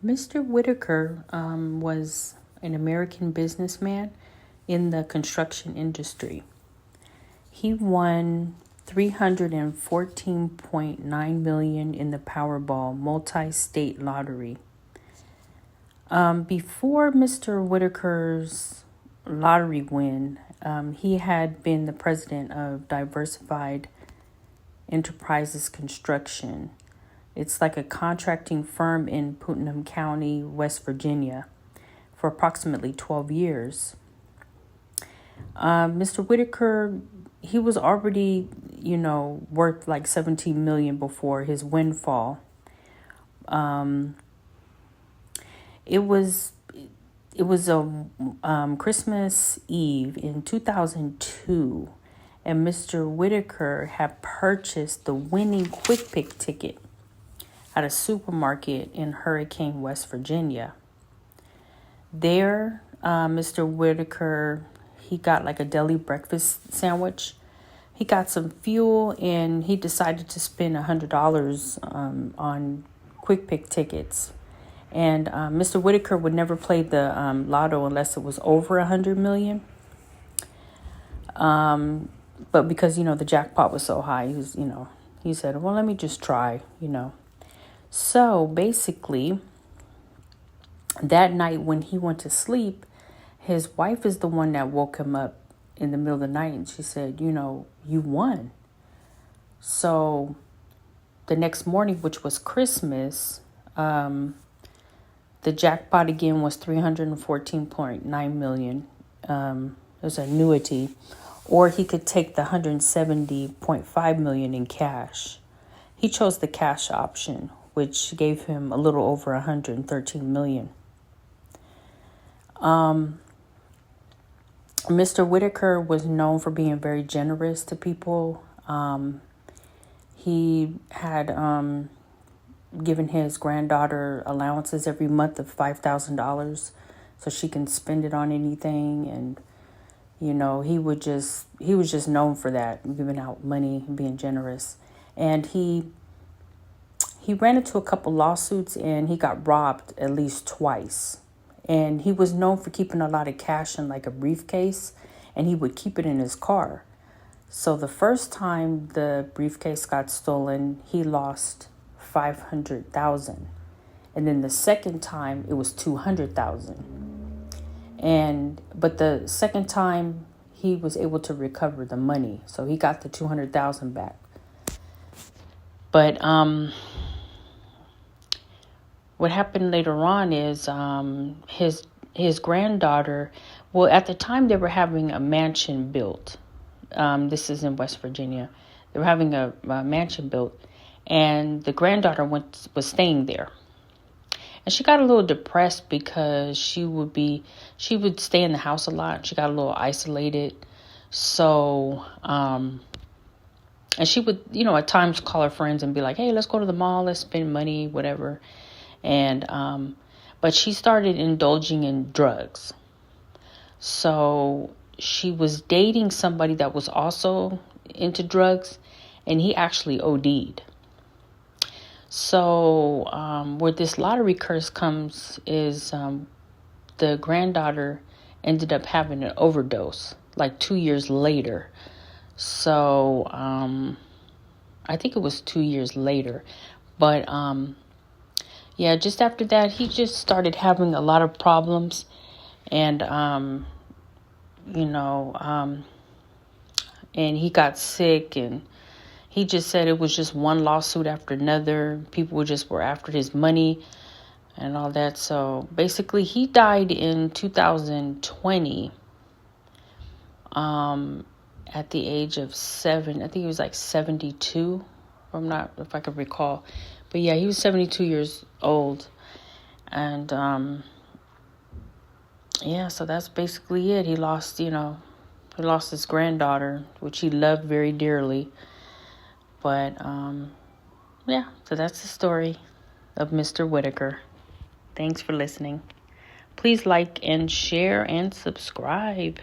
Mr. Whitaker was an American businessman in the construction industry. He won $314.9 million in the Powerball multi-state lottery. Before Mr. Whitaker's lottery win, he had been the president of Diversified Enterprises Construction. It's like a contracting firm in Putnam County, West Virginia, for approximately 12 years. Mr. Whitaker, he was already, worth like $17 million before his windfall. It was a Christmas Eve in 2002, and Mr. Whitaker had purchased the winning quick pick ticket at a supermarket in Hurricane, West Virginia. There, Mr. Whitaker, he got like a deli breakfast sandwich. He got some fuel, and he decided to spend $100 on quick pick tickets. And Mr. Whitaker would never play the lotto unless it was over $100 million. But because, the jackpot was so high, he said, well, let me just try, So basically, that night when he went to sleep, his wife is the one that woke him up in the middle of the night. And she said, you won. So the next morning, which was Christmas, the jackpot again was $314.9 million. It was an annuity. Or he could take the $170.5 million in cash. He chose the cash option, which gave him a little over $113 million. Mr. Whitaker was known for being very generous to people. He had given his granddaughter allowances every month of $5,000 so she can spend it on anything. And, he was just known for that, giving out money and being generous. And he ran into a couple lawsuits, and he got robbed at least twice. And he was known for keeping a lot of cash in like a briefcase, and he would keep it in his car. So the first time the briefcase got stolen, he lost $500,000. And then the second time it was $200,000. But the second time he was able to recover the money. So he got the $200,000 back. But what happened later on is his granddaughter, well, at the time they were having a mansion built. This is in West Virginia. They were having a mansion built, and the granddaughter was staying there. And she got a little depressed because she would stay in the house a lot. She got a little isolated. So, and she would, at times call her friends and be like, hey, let's go to the mall, let's spend money, whatever. And, but she started indulging in drugs. So she was dating somebody that was also into drugs, and he actually OD'd. So where this lottery curse comes is the granddaughter ended up having an overdose like 2 years later. So I think it was 2 years later. But just after that, he just started having a lot of problems. And, and he got sick, and he just said it was just one lawsuit after another. People were after his money and all that. So basically he died in 2020 at the age of 7. I think he was like 72. If I could recall. But yeah, he was 72 years old. And so that's basically it. He lost his granddaughter, which he loved very dearly. But, so that's the story of Mr. Whitaker. Thanks for listening. Please like and share and subscribe.